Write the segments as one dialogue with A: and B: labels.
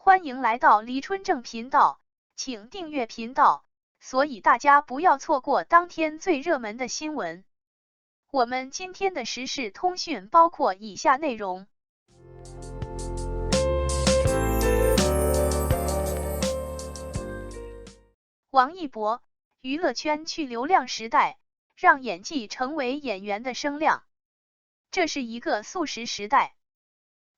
A: 欢迎来到黎春正频道，请订阅频道，所以大家不要错过当天最热门的新闻。我们今天的时事通讯包括以下内容：王一博，娱乐圈去流量时代，让演技成为演员的声量。这是一个速食时代，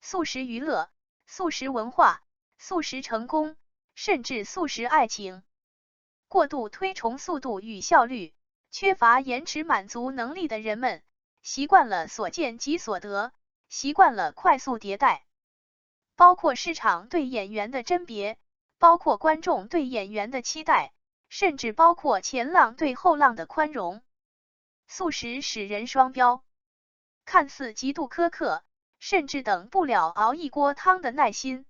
A: 速食娱乐、速食文化、速食成功，甚至速食爱情。过度推崇速度与效率，缺乏延迟满足能力的人们，习惯了所见即所得，习惯了快速迭代。包括市场对演员的甄别，包括观众对演员的期待，甚至包括前浪对后浪的宽容。速食使人双标，看似极度苛刻，甚至等不了熬一锅汤的耐心，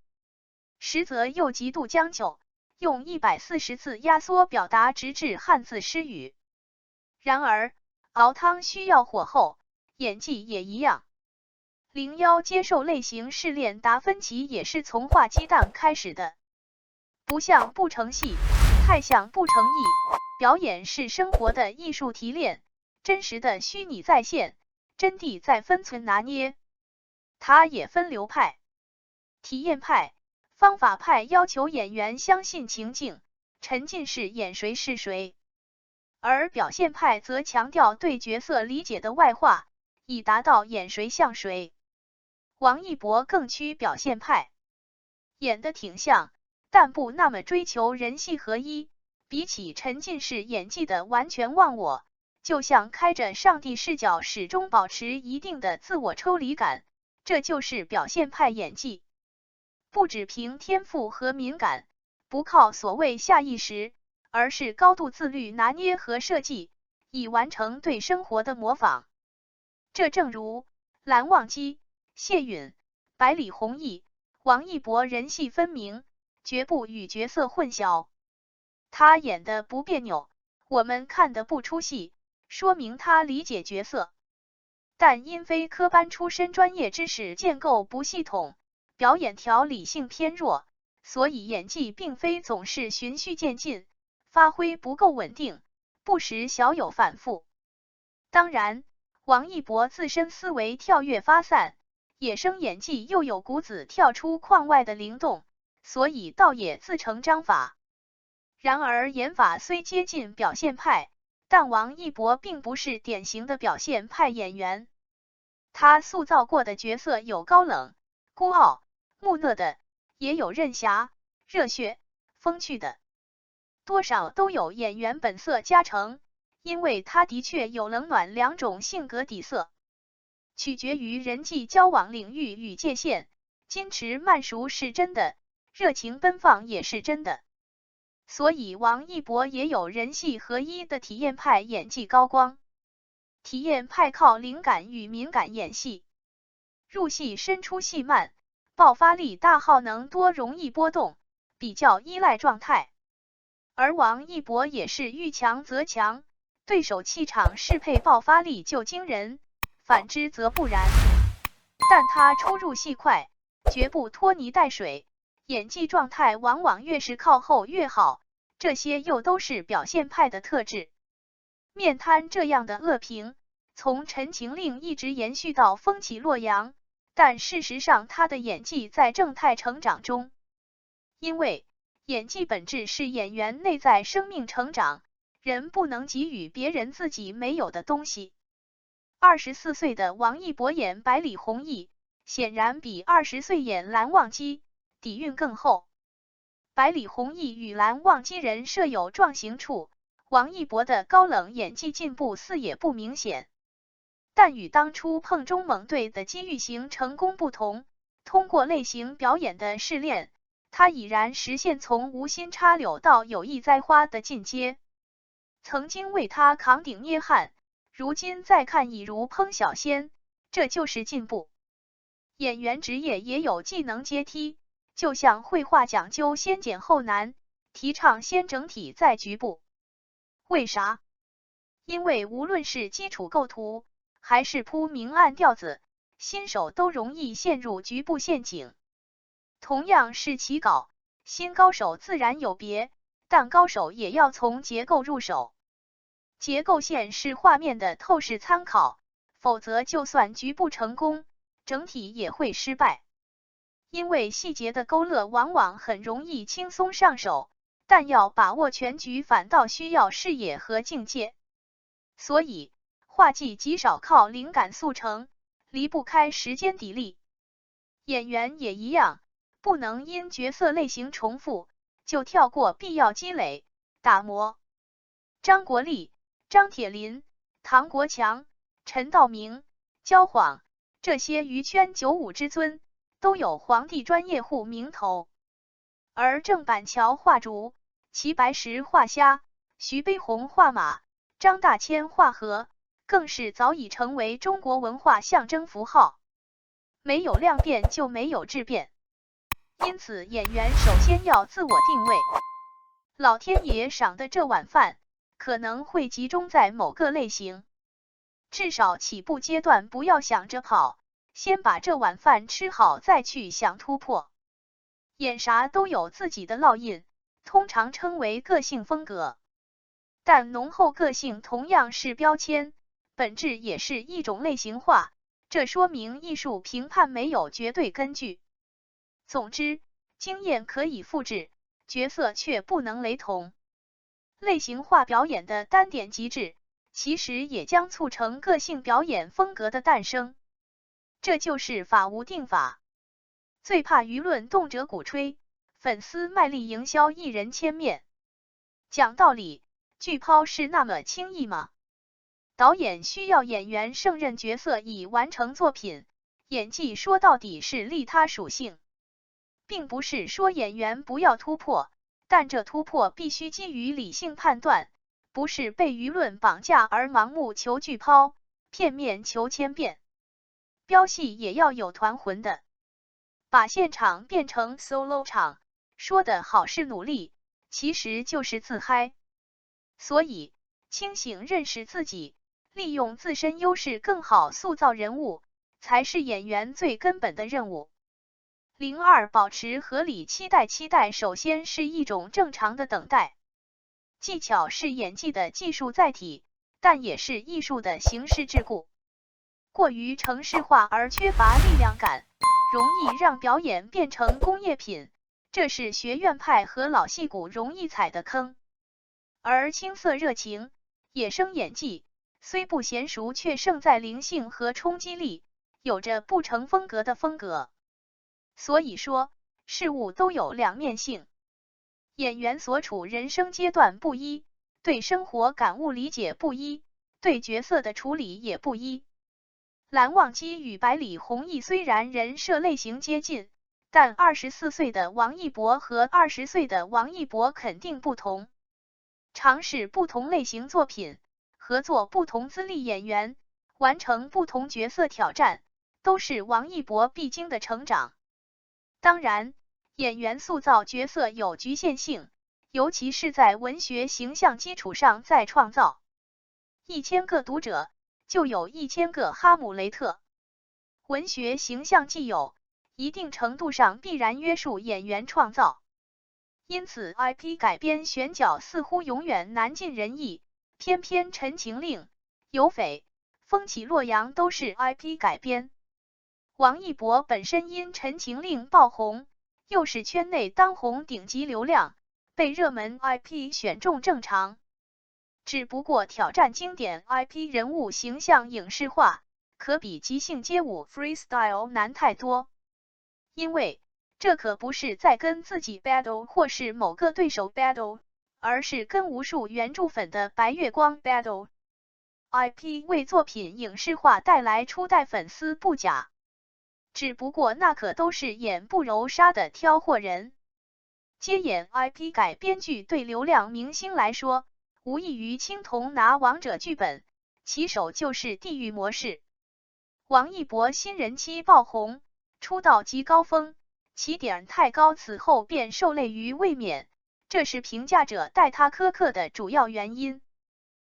A: 实则又极度将就，用140字压缩表达，直至汉字失语。然而，熬汤需要火候，演技也一样。01接受类型试炼，达芬奇也是从画鸡蛋开始的。不像不成戏，太像不成意。表演是生活的艺术提炼，真实的虚拟再现，真谛在分寸拿捏。它也分流派，体验派、方法派要求演员相信情境，沉浸式演谁是谁，而表现派则强调对角色理解的外化，以达到演谁像谁。王一博更趋表现派，演得挺像，但不那么追求人戏合一，比起沉浸式演技的完全忘我，就像开着上帝视角，始终保持一定的自我抽离感，这就是表现派演技。不只凭天赋和敏感，不靠所谓下意识，而是高度自律拿捏和设计，以完成对生活的模仿。这正如蓝忘机、谢允、百里弘毅、王一博人戏分明，绝不与角色混淆。他演得不别扭，我们看得不出戏，说明他理解角色。但因非科班出身，专业知识建构不系统，表演条理性偏弱，所以演技并非总是循序渐进，发挥不够稳定，不时小有反复。当然，王一博自身思维跳跃发散，野生演技又有股子跳出框外的灵动，所以倒也自成章法。然而演法虽接近表现派，但王一博并不是典型的表现派演员。他塑造过的角色有高冷、孤傲、木讷的，也有任侠、热血、风趣的，多少都有演员本色加成，因为他的确有冷暖两种性格底色，取决于人际交往领域与界限，矜持慢熟是真的，热情奔放也是真的。所以王一博也有人戏合一的体验派演技高光。体验派靠灵感与敏感演戏，入戏深出戏慢，爆发力大，耗能多，容易波动，比较依赖状态。而王一博也是遇强则强，对手气场适配，爆发力就惊人，反之则不然。但他出入戏快，绝不拖泥带水，演技状态往往越是靠后越好，这些又都是表现派的特质。面瘫这样的恶评，从陈情令一直延续到风起洛阳，但事实上他的演技在正态成长中。因为演技本质是演员内在生命成长，人不能给予别人自己没有的东西。24岁的王一博演百里弘毅，显然比20岁演蓝忘机底蕴更厚。百里弘毅与蓝忘机人设有撞形处，王一博的高冷演技进步似也不明显。但与当初碰中猛对的机遇型成功不同，通过类型表演的试炼，他已然实现从无心插柳到有意栽花的进阶。曾经为他扛鼎捏汉，如今再看已如烹小鲜，这就是进步。演员职业也有技能阶梯，就像绘画讲究先简后难，提倡先整体再局部。为啥？因为无论是基础构图，还是铺明暗调子，新手都容易陷入局部陷阱。同样是起稿，新高手自然有别，但高手也要从结构入手。结构线是画面的透视参考，否则就算局部成功，整体也会失败。因为细节的勾勒往往很容易轻松上手，但要把握全局反倒需要视野和境界。所以，画技极少靠灵感速成，离不开时间砥砺。演员也一样，不能因角色类型重复，就跳过必要积累、打磨。张国立、张铁林、唐国强、陈道明、焦晃，这些娱圈95之尊，都有皇帝专业户名头。而郑板桥画竹，齐白石画虾，徐悲鸿画马，张大千画河，更是早已成为中国文化象征符号。没有量变就没有质变，因此演员首先要自我定位。老天爷赏的这碗饭，可能会集中在某个类型，至少起步阶段不要想着跑，先把这碗饭吃好再去想突破。演啥都有自己的烙印，通常称为个性风格。但浓厚个性同样是标签，本质也是一种类型化，这说明艺术评判没有绝对根据。总之，经验可以复制，角色却不能雷同。类型化表演的单点极致，其实也将促成个性表演风格的诞生。这就是法无定法。最怕舆论动辄鼓吹，粉丝卖力营销艺人千面。讲道理，剧抛是那么轻易吗？导演需要演员胜任角色以完成作品，演技说到底是利他属性，并不是说演员不要突破，但这突破必须基于理性判断，不是被舆论绑架而盲目求剧抛，片面求千变。飙戏也要有团魂的，把现场变成 solo 场，说的好是努力，其实就是自嗨。所以，清醒认识自己，利用自身优势更好塑造人物，才是演员最根本的任务。02保持合理期待，期待首先是一种正常的等待。技巧是演技的技术载体，但也是艺术的形式桎梏。过于程式化而缺乏力量感，容易让表演变成工业品，这是学院派和老戏骨容易踩的坑。而青涩热情、野生演技，虽不娴熟，却胜在灵性和冲击力，有着不成风格的风格。所以说，事物都有两面性。演员所处人生阶段不一，对生活感悟理解不一，对角色的处理也不一。蓝忘机与百里弘毅虽然人设类型接近，但24岁的王一博和20岁的王一博肯定不同。尝试不同类型作品，合作不同资历演员，完成不同角色挑战，都是王一博必经的成长。当然，演员塑造角色有局限性，尤其是在文学形象基础上再创造。1000个读者，就有1000个哈姆雷特。文学形象既有，一定程度上必然约束演员创造。因此 IP 改编选角似乎永远难尽人意，偏偏《陈情令》、有匪、风起洛阳都是 IP 改编。王一博本身因《陈情令》爆红，又是圈内当红顶级流量，被热门 IP 选中正常。只不过挑战经典 IP 人物形象影视化，可比即兴街舞 freestyle 难太多。因为这可不是在跟自己 battle 或是某个对手 battle， 而是跟无数原著粉的白月光 battle。IP 为作品影视化带来初代粉丝不假，只不过那可都是眼不揉沙的挑货人。接演 IP 改编剧对流量明星来说，无异于青铜拿王者剧本，起手就是地狱模式。王一博新人期爆红，出道即高峰，起点太高，此后便受累于卫冕，这是评价者待他苛刻的主要原因。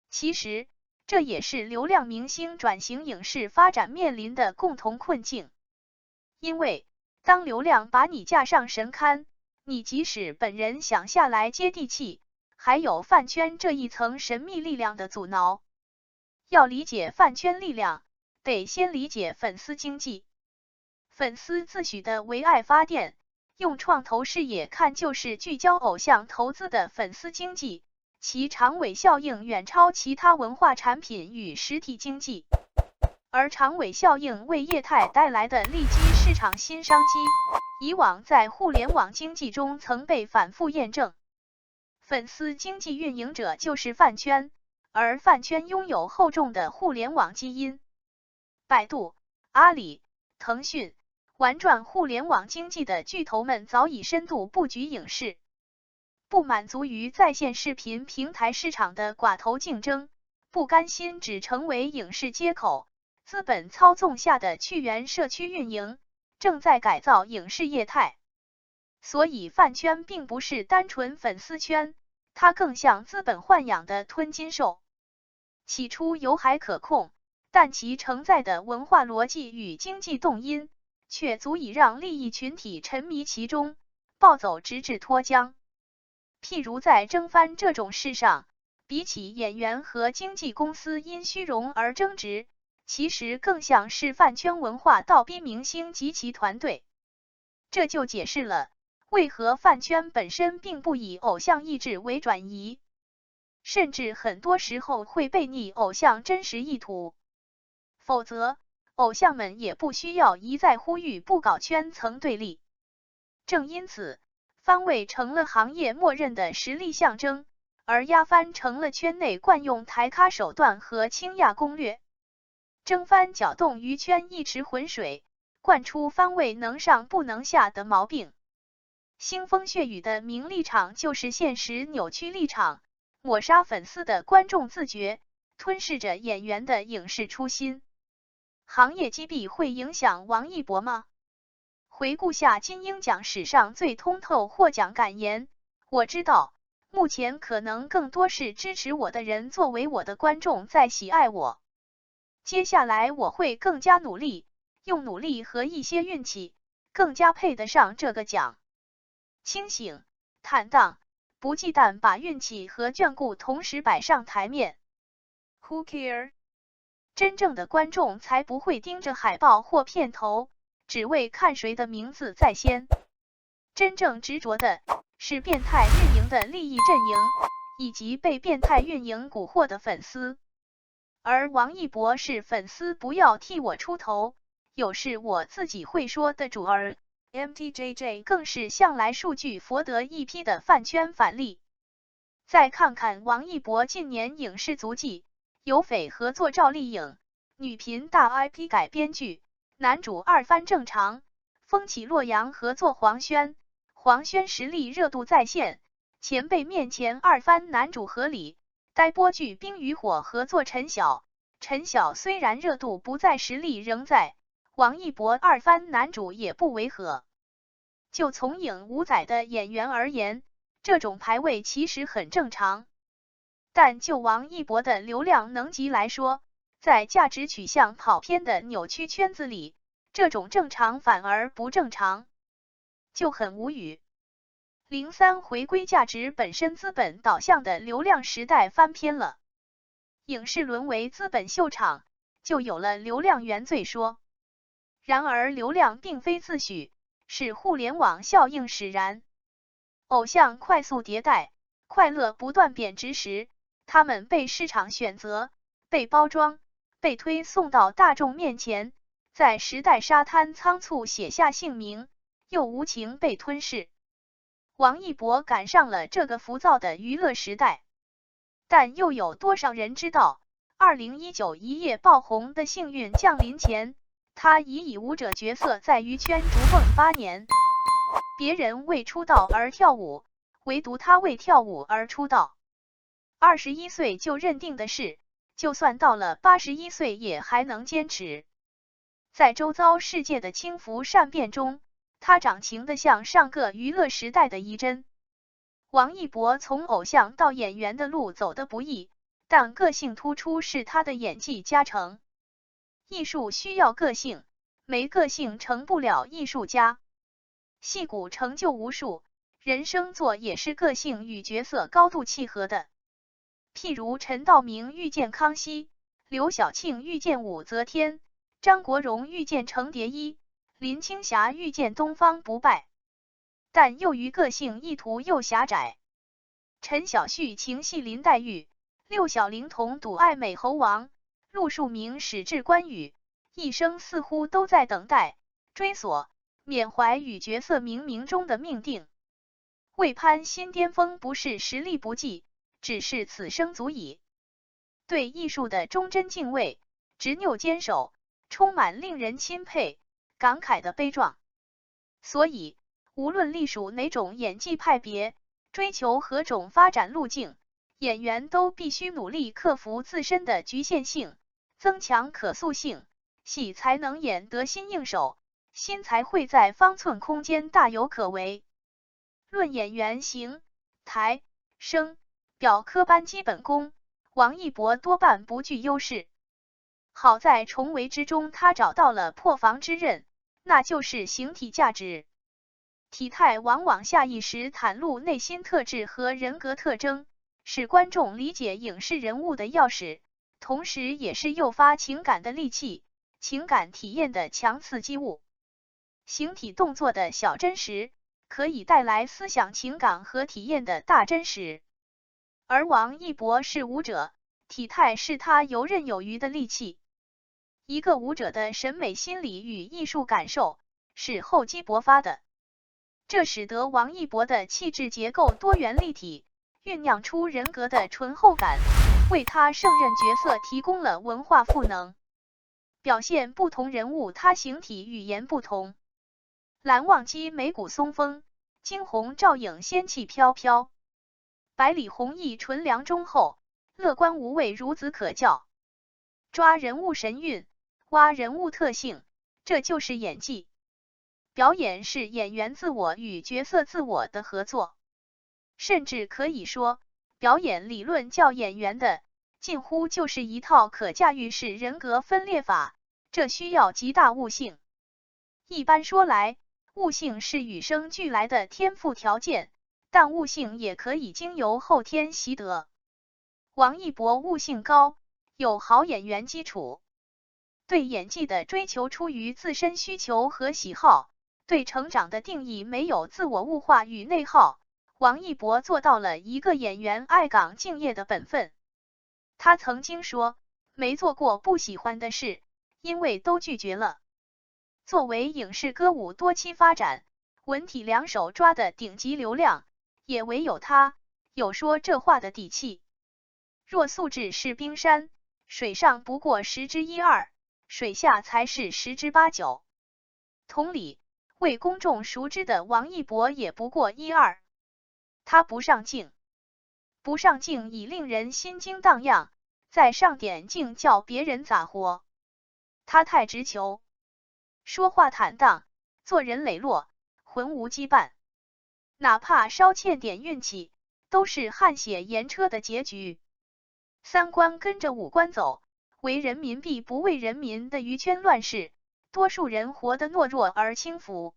A: 其实，这也是流量明星转型影视发展面临的共同困境。因为当流量把你架上神龛，你即使本人想下来接地气，还有饭圈这一层神秘力量的阻挠。要理解饭圈力量，得先理解粉丝经济。粉丝自诩的为爱发电，用创投视野看就是聚焦偶像投资的粉丝经济，其长尾效应远超其他文化产品与实体经济。而长尾效应为业态带来的利基市场新商机，以往在互联网经济中曾被反复验证。粉丝经济运营者就是饭圈，而饭圈拥有厚重的互联网基因。百度、阿里、腾讯、玩转互联网经济的巨头们早已深度布局影视，不满足于在线视频平台市场的寡头竞争，不甘心只成为影视接口，资本操纵下的去源社区运营，正在改造影视业态。所以饭圈并不是单纯粉丝圈，它更像资本豢养的吞金兽。起初有海可控，但其承载的文化逻辑与经济动因，却足以让利益群体沉迷其中，暴走直至脱缰。譬如在争番这种事上，比起演员和经纪公司因虚荣而争执，其实更像是饭圈文化倒逼明星及其团队。这就解释了为何饭圈本身并不以偶像意志为转移，甚至很多时候会背逆偶像真实意图。否则，偶像们也不需要一再呼吁不搞圈层对立。正因此，番位成了行业默认的实力象征，而压番成了圈内惯用抬咖手段和倾轧攻略。争番搅动娱圈一池浑水，惯出番位能上不能下的毛病。腥风血雨的名利场就是现实扭曲立场，抹杀粉丝的观众自觉，吞噬着演员的影视初心。行业积弊会影响王一博吗？回顾下金鹰奖史上最通透获奖感言，我知道，目前可能更多是支持我的人作为我的观众在喜爱我。接下来我会更加努力，用努力和一些运气，更加配得上这个奖。清醒、坦荡、不忌惮把运气和眷顾同时摆上台面。Who care？ 真正的观众才不会盯着海报或片头，只为看谁的名字在先。真正执着的是变态运营的利益阵营，以及被变态运营蛊惑的粉丝。而王一博是粉丝不要替我出头，有事我自己会说的主儿。MTJJ 更是向来数据佛得一批的饭圈反例。再看看王一博近年影视足迹，有匪合作赵丽颖，女频大 IP 改编剧，男主二番正常，风起洛阳合作黄轩，黄轩实力热度在线，前辈面前二番男主合理，待播剧冰与火合作陈晓，陈晓虽然热度不在，实力仍在，王一博二番男主也不违和。就从影五载的演员而言，这种排位其实很正常。但就王一博的流量能级来说，在价值取向跑偏的扭曲圈子里，这种正常反而不正常，就很无语。03回归价值本身资本导向的流量时代翻篇了，影视沦为资本秀场，就有了流量原罪说。然而流量并非自诩，是互联网效应使然。偶像快速迭代，快乐不断贬值时，他们被市场选择，被包装，被推送到大众面前，在时代沙滩仓促写下姓名，又无情被吞噬。王一博赶上了这个浮躁的娱乐时代，但又有多少人知道，2019一夜爆红的幸运降临前，他已以舞者角色在娱圈逐梦8年。别人为出道而跳舞，唯独他为跳舞而出道。21岁就认定的事，就算到了81岁也还能坚持。在周遭世界的轻浮善变中，他长情的像上个娱乐时代的遗珍。王一博从偶像到演员的路走得不易，但个性突出是他的演技加成。艺术需要个性，没个性成不了艺术家。戏骨成就无数，人生作也是个性与角色高度契合的。譬如陈道明遇见康熙，刘晓庆遇见武则天，张国荣遇见程蝶衣，林青霞遇见东方不败。但由于个性意图又狭窄，陈小旭情系林黛玉，六小龄童笃爱美猴王，陆树铭矢志关羽，一生似乎都在等待、追索、缅怀与角色冥冥中的命定。为攀新巅峰不是实力不济，只是此生足矣。对艺术的忠贞敬畏，执拗坚守，充满令人钦佩、感慨的悲壮。所以，无论隶属哪种演技派别，追求何种发展路径，演员都必须努力克服自身的局限性，增强可塑性，戏才能演得心应手，心才会在方寸空间大有可为。论演员形、台、声、表科班基本功，王一博多半不具优势。好在重围之中，他找到了破防之刃，那就是形体价值。体态往往下意识袒露内心特质和人格特征，是观众理解影视人物的钥匙，同时也是诱发情感的利器，情感体验的强刺激物。形体动作的小真实，可以带来思想情感和体验的大真实。而王一博是舞者，体态是他游刃有余的利器。一个舞者的审美心理与艺术感受是厚积薄发的，这使得王一博的气质结构多元立体，酝酿出人格的醇厚感，为他胜任角色提供了文化赋能。表现不同人物，他形体语言不同。蓝忘机眉骨松风，惊鸿照影仙气飘飘。百里弘毅纯良忠厚，乐观无畏孺子可教。抓人物神韵，挖人物特性，这就是演技。表演是演员自我与角色自我的合作，甚至可以说，表演理论教演员的，近乎就是一套可驾驭式人格分裂法，这需要极大悟性。一般说来，悟性是与生俱来的天赋条件，但悟性也可以经由后天习得。王一博悟性高，有好演员基础，对演技的追求出于自身需求和喜好，对成长的定义没有自我物化与内耗。王一博做到了一个演员爱岗敬业的本分。他曾经说，没做过不喜欢的事，因为都拒绝了。作为影视歌舞多期发展，文体两手抓的顶级流量，也唯有他有说这话的底气。若素质是冰山，水上不过1/12，水下才是10/89。同理，为公众熟知的王一博也不过1/2。他不上镜，不上镜已令人心惊荡漾，再上点镜叫别人咋活？他太直球，说话坦荡，做人磊落，浑无羁绊，哪怕稍欠点运气，都是汗血盐车的结局。三观跟着五官走，为人民币不为人民的鱼圈乱世，多数人活得懦弱而轻浮，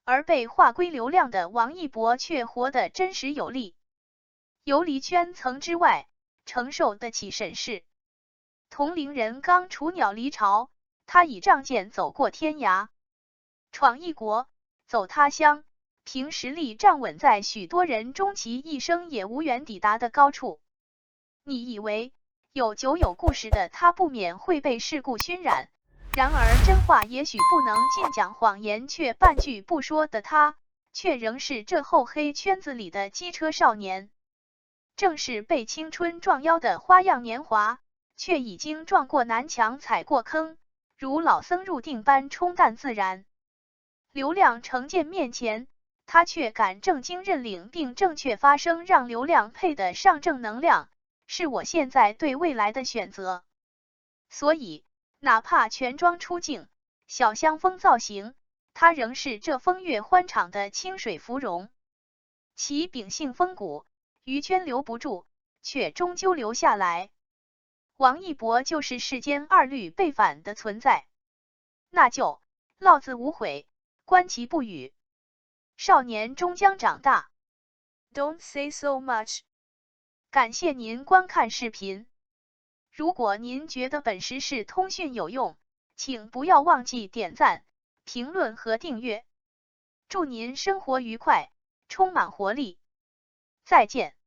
A: 而被划归流量的王一博却活得真实有力，游离圈层之外，承受得起审视。同龄人刚雏鸟离巢，他已仗剑走过天涯，闯异国，走他乡，凭实力站稳在许多人终其一生也无缘抵达的高处。你以为有酒有故事的他不免会被世故熏染，然而真话也许不能尽讲，谎言却半句不说的他，却仍是这厚黑圈子里的机车少年。正是被青春撞腰的花样年华，却已经撞过南墙踩过坑，如老僧入定般冲淡自然。流量成见面前，他却敢正经认领并正确发声，让流量配得上正能量，是我现在对未来的选择。所以，哪怕全装出镜，小香风造型，他仍是这风月欢场的清水芙蓉。其秉性风骨，鱼圈留不住，却终究留下来。王一博就是世间二律背反的存在，那就老子无悔，观其不语。少年终将长大。
B: Don't say so much.
A: 感谢您观看视频。如果您觉得本时事通讯有用，请不要忘记点赞、评论和订阅。祝您生活愉快，充满活力。再见。